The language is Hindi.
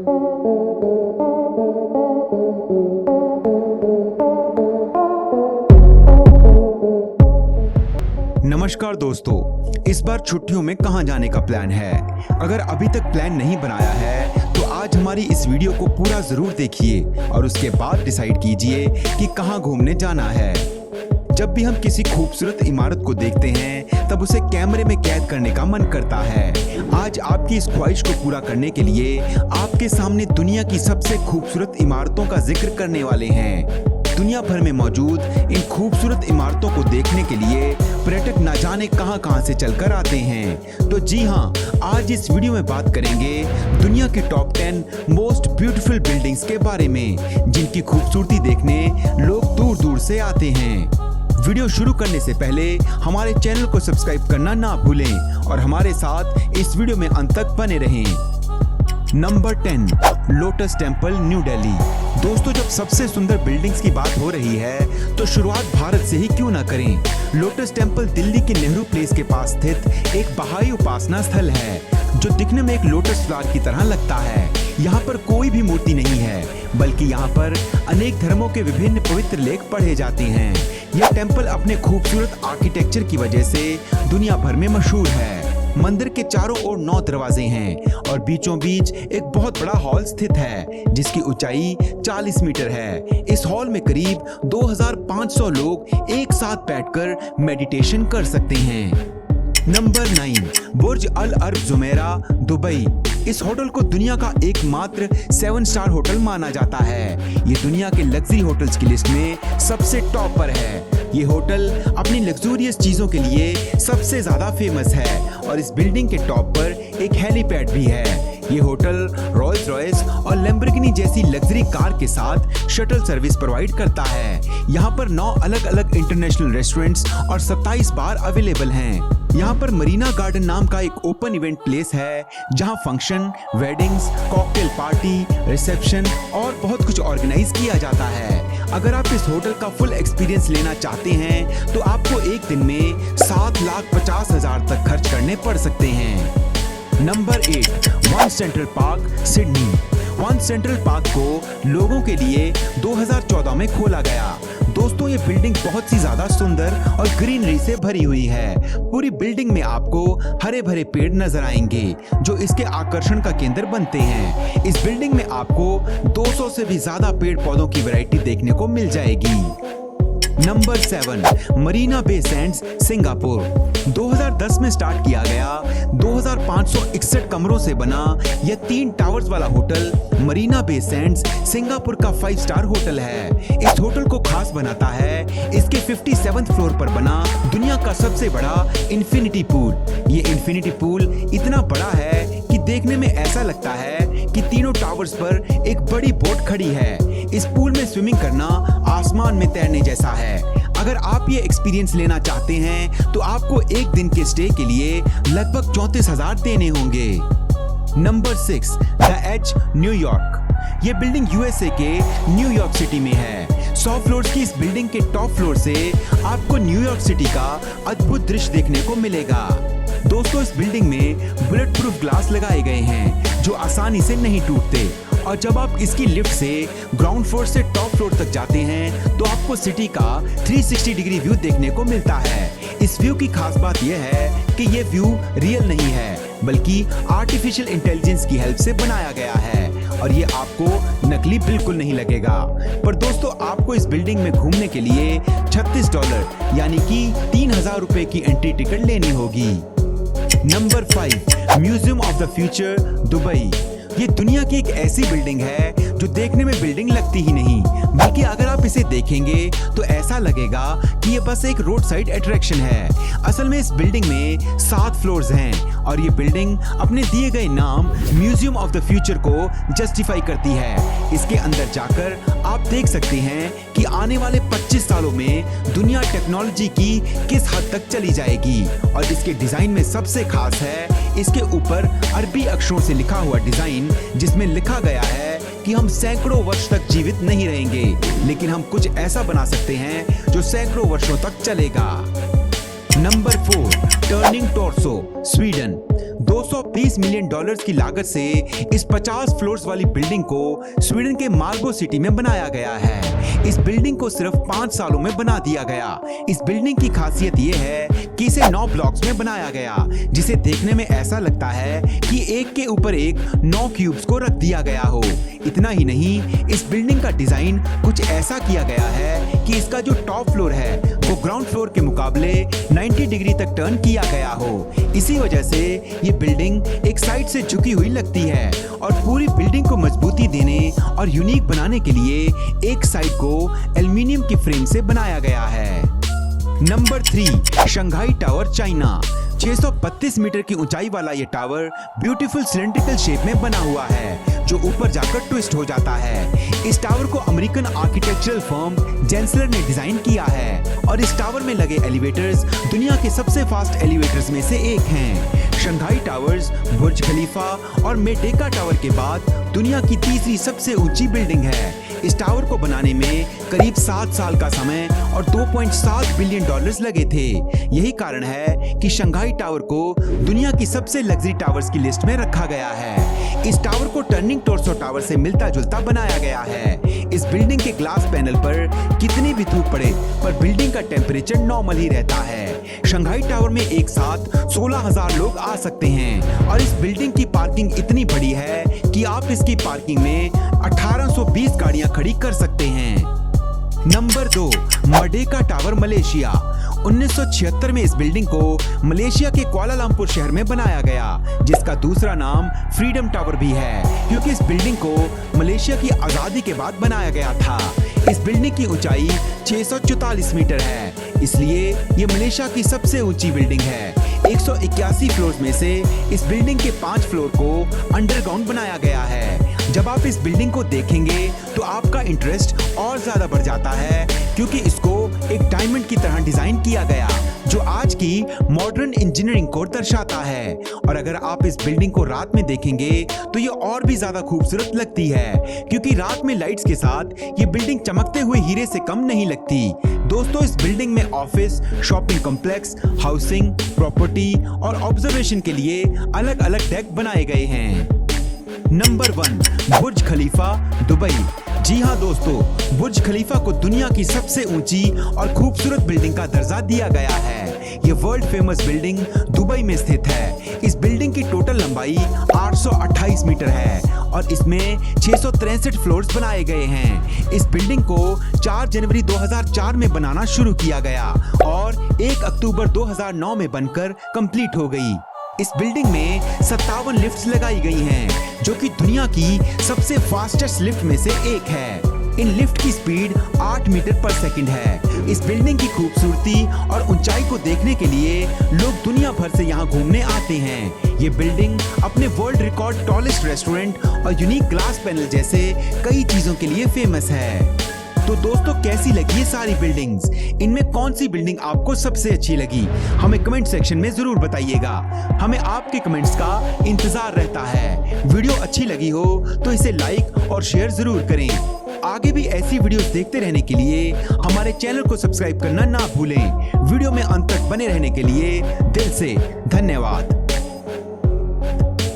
नमस्कार दोस्तों, इस बार छुट्टियों में कहां जाने का प्लान है? अगर अभी तक प्लान नहीं बनाया है तो आज हमारी इस वीडियो को पूरा जरूर देखिए और उसके बाद डिसाइड कीजिए कि कहां घूमने जाना है। जब भी हम किसी खूबसूरत इमारत को देखते हैं तब उसे कैमरे में कैद करने का मन करता है। आज आपकी इस ख्वाहिश को पूरा करने के लिए आपके सामने दुनिया की सबसे खूबसूरत इमारतों का जिक्र करने वाले हैं। दुनिया भर में मौजूद इन खूबसूरत इमारतों को देखने के लिए पर्यटक न जाने कहां से चलकर आते हैं। तो जी हाँ, आज इस वीडियो में बात करेंगे दुनिया की टॉप 10 मोस्ट ब्यूटीफुल बिल्डिंग्स के बारे में, जिनकी खूबसूरती देखने लोग दूर दूर से आते हैं। वीडियो शुरू करने से पहले हमारे चैनल को सब्सक्राइब करना ना भूलें और हमारे साथ इस वीडियो में अंत तक बने रहें। Number 10, lotus temple, new Delhi. दोस्तों, जब सबसे सुंदर बिल्डिंग्स की बात हो रही है तो शुरुआत भारत से ही क्यों ना करें। लोटस टेम्पल दिल्ली के नेहरू प्लेस के पास स्थित एक बहाई उपासना स्थल है जो दिखने में एक लोटस फ्लावर की तरह लगता है। यहाँ पर कोई भी मूर्ति नहीं है, बल्कि यहाँ पर अनेक धर्मों के विभिन्न पवित्र लेख पढ़े जाते हैं। यह टेम्पल अपने खूबसूरत आर्किटेक्चर की वजह से दुनिया भर में मशहूर है। मंदिर के चारों ओर 9 दरवाजे हैं और बीचों बीच एक बहुत बड़ा हॉल स्थित है जिसकी ऊंचाई 40 मीटर है। इस हॉल में करीब 2500 लोग एक साथ बैठकर मेडिटेशन कर सकते हैं। नंबर 9, बुर्ज अल अरब जुमेरा, दुबई। इस होटल को दुनिया का एकमात्र 7 स्टार होटल माना जाता है। ये दुनिया के लग्जरी होटल्स की लिस्ट में सबसे टॉप पर है। ये होटल अपनी लग्जूरियस चीजों के लिए सबसे ज्यादा फेमस है और इस बिल्डिंग के टॉप पर एक हेलीपैड भी है। ये होटल रॉल्स रॉयस और लैम्बोर्गिनी जैसी लग्जरी कार के साथ शटल सर्विस प्रोवाइड करता है। यहाँ पर 9 अलग अलग इंटरनेशनल रेस्टोरेंट्स और 27 बार अवेलेबल हैं। यहाँ पर मरीना गार्डन नाम का एक ओपन इवेंट प्लेस है जहाँ function, weddings, cocktail party, reception और बहुत कुछ ऑर्गेनाइज किया जाता है। अगर आप इस होटल का फुल एक्सपीरियंस लेना चाहते हैं तो आपको एक दिन में 7,50,000 तक खर्च करने पड़ सकते हैं। Number 8, one central park, Sydney. One central park को लोगों के लिए 2014 में खोला गया। दोस्तों, ये बिल्डिंग बहुत सी ज्यादा सुंदर और ग्रीनरी से भरी हुई है। पूरी बिल्डिंग में आपको हरे भरे पेड़ नजर आएंगे जो इसके आकर्षण का केंद्र बनते हैं। इस बिल्डिंग में आपको 200 से भी ज्यादा पेड़ पौधों की वैरायटी देखने को मिल जाएगी। Number 7, Marina Bay Sands, Singapore. 2010 में स्टार्ट किया गया 2561 कमरों से बना यह 3 टावर्स वाला hotel Marina Bay Sands Singapore का 5 स्टार होटल है। इस होटल को खास बनाता है इसके 57th फ्लोर पर बना दुनिया का सबसे बड़ा इंफिनिटी पूल। ये इंफिनिटी पूल इतना बड़ा है कि देखने में ऐसा लगता है कि तीनों टावर्स पर एक बड़ी बोट खड़ी है। इस पूल में स्विमिंग करना आसमान में तैरने जैसा है। अगर आप ये एक्सपीरियंस लेना चाहते हैं तो आपको एक दिन के स्टे के लिए लगभग 34,000 देने होंगे। Number 6, the Edge, New York. ये बिल्डिंग यूएसए के न्यूयॉर्क सिटी में है। 100 फ्लोर्स की इस बिल्डिंग के टॉप फ्लोर से आपको न्यूयॉर्क सिटी का अद्भुत दृश्य देखने को मिलेगा। दोस्तों, इस बिल्डिंग में बुलेट प्रूफ ग्लास लगाए गए हैं जो आसानी से नहीं टूटते और जब आप इसकी लिफ्ट से ग्राउंड फ्लोर से टॉप फ्लोर तक जाते हैं तो आपको सिटी का 360 डिग्री व्यू देखने को मिलता है। इस व्यू की खास बात यह है कि यह व्यू रियल नहीं है बल्कि आर्टिफिशियल इंटेलिजेंस की हेल्प से बनाया गया है और ये आपको नकली बिल्कुल नहीं लगेगा। पर दोस्तों, आपको इस बिल्डिंग में घूमने के लिए $36 यानी कि 3,000 रुपए की एंट्री टिकट लेनी होगी। Number 5, museum of the future, Dubai. ये दुनिया की एक ऐसी बिल्डिंग है जो देखने में बिल्डिंग लगती ही नहीं, बल्कि अगर आप इसे देखेंगे तो ऐसा लगेगा कि ये बस एक रोड साइड अट्रैक्शन है। असल में इस बिल्डिंग में 7 फ्लोर्स हैं और ये बिल्डिंग अपने दिए गए नाम म्यूजियम ऑफ द फ्यूचर को जस्टिफाई करती है। इसके अंदर जाकर आप देख सकते हैं कि आने वाले 25 सालों में दुनिया टेक्नोलॉजी की किस हद तक चली जाएगी। और इसके डिजाइन में सबसे खास है इसके ऊपर अरबी अक्षरों से लिखा हुआ डिजाइन, जिसमें लिखा गया है कि हम सैकड़ों वर्ष तक जीवित नहीं रहेंगे, लेकिन हम कुछ ऐसा बना सकते हैं जो सैकड़ों वर्षों तक चलेगा। Number 4, turning torso, Sweden. 220 million dollars की लागत से इस 50 फ्लोर्स वाली बिल्डिंग को स्वीडन के मार्बो सिटी में बनाया गया है। इस बिल्डिंग को सिर्फ 5 सालों में बना दिया गया। इस बिल्डिंग की खासियत ये है कि इसे 9 ब्लॉक्स में बनाया गया, जिसे देखने में ऐसा लगता है कि एक के ऊपर एक 9 क्यूब्स को रख दिया गया हो। इतना ही नहीं, इस बिल्डिंग का डिजाइन कुछ ऐसा किया गया है कि इसका जो टॉप फ्लोर है वो ग्राउंड फ्लोर के मुकाबले 90 डिग्री तक टर्न किया गया हो। इसी वजह से ये बिल्डिंग एक साइड से झुकी हुई लगती है और पूरी बिल्डिंग को मजबूती देने और यूनिक बनाने के लिए एक साइड को एल्युमिनियम की फ्रेम से बनाया गया है। Number 3, Shanghai tower, China. 632 metre की ऊंचाई वाला ये टावर ब्यूटीफुल सिलेंड्रिकल शेप में बना हुआ है, जो ऊपर जाकर ट्विस्ट हो जाता है। इस टावर को अमेरिकन आर्किटेक्चरल फर्म जेंसलर ने डिजाइन किया है और इस टावर में लगे एलिवेटर्स दुनिया के सबसे फास्ट एलिवेटर्स में से एक हैं। शंघाई टावर्स बुर्ज खलीफा और मेटेका टावर के बाद दुनिया की तीसरी सबसे ऊंची बिल्डिंग है। इस टावर को बनाने में करीब 7 साल का समय और 2.7 बिलियन डॉलर्स लगे थे। यही कारण है कि शंघाई टावर को दुनिया की सबसे लग्जरी टावर्स की लिस्ट में रखा गया है। इस टावर को टर्निंग टोर्सो टावर से मिलता जुलता बनाया गया है। इस बिल्डिंग के ग्लास पैनल पर कितनी भी धूप पड़े पर बिल्डिंग का टेम्परेचर नॉर्मल ही रहता है। शंघाई टावर में एक साथ 16,000 लोग आ सकते हैं और इस बिल्डिंग की पार्किंग इतनी बड़ी है कि आप इसकी पार्किंग में 1820 गाड़ियां खड़ी कर सकते हैं। Number 2, Merdeka tower, Malaysia. 1976 में इस बिल्डिंग को मलेशिया के कुआलालंपुर शहर में बनाया गया, जिसका दूसरा नाम फ्रीडम टावर भी है, क्योंकि इस बिल्डिंग को मलेशिया की आजादी के बाद बनाया गया था। इस बिल्डिंग की ऊंचाई 644 मीटर है, इसलिए ये मलेशिया की सबसे ऊंची बिल्डिंग है। 181 फ्लोर्स में से इस बिल्डिंग के 5 फ्लोर को अंडरग्राउंड बनाया गया है। जब आप इस बिल्डिंग को देखेंगे तो आपका इंटरेस्ट और ज्यादा बढ़ जाता है, क्योंकि इसको एक डायमंड की तरह डिजाइन किया गया, जो आज की मॉडर्न इंजीनियरिंग को दर्शाता है। और अगर आप इस बिल्डिंग को रात में देखेंगे तो ये और भी ज्यादा खूबसूरत लगती है, क्योंकि रात में लाइट्स के साथ ये बिल्डिंग चमकते हुए हीरे से कम नहीं लगती। दोस्तों, इस बिल्डिंग में office, shopping complex, housing, property और ऑब्जर्वेशन के लिए अलग अलग डेक बनाए गए हैं। नंबर 1, बुर्ज खलीफा, दुबई। जी हाँ दोस्तों, बुर्ज खलीफा को दुनिया की सबसे ऊंची और खूबसूरत बिल्डिंग का दर्जा दिया गया है। ये वर्ल्ड फेमस बिल्डिंग दुबई में स्थित है। इस बिल्डिंग की टोटल लंबाई 828 मीटर है और इसमें 663 फ्लोर्स बनाए गए हैं। इस बिल्डिंग को 4 जनवरी 2004 में बनाना शुरू किया गया और 1 अक्टूबर 2009 में बनकर कंप्लीट हो गई। इस बिल्डिंग में 57 लिफ्ट्स लगाई गई हैं, जो कि दुनिया की सबसे फास्टेस्ट लिफ्ट में से एक है। इन लिफ्ट की स्पीड 8 मीटर पर सेकंड है। इस बिल्डिंग की खूबसूरती और ऊंचाई को देखने के लिए लोग दुनिया भर से यहाँ घूमने आते हैं। ये बिल्डिंग अपने वर्ल्ड रिकॉर्ड टॉलेस्ट रेस्टोरेंट और यूनिक ग्लास पैनल जैसे कई चीजों के लिए फेमस है। तो दोस्तों, कैसी लगी ये सारी बिल्डिंग्स? इनमें कौन सी बिल्डिंग आपको सबसे अच्छी लगी? हमें कमेंट सेक्शन में जरूर बताइएगा। हमें आपके कमेंट्स का इंतजार रहता है। वीडियो अच्छी लगी हो तो इसे लाइक और शेयर जरूर करें। आगे भी ऐसी वीडियोस देखते रहने के लिए हमारे चैनल को सब्सक्राइब करना ना भूलें। वीडियो में अंत तक बने रहने के लिए दिल से धन्यवाद।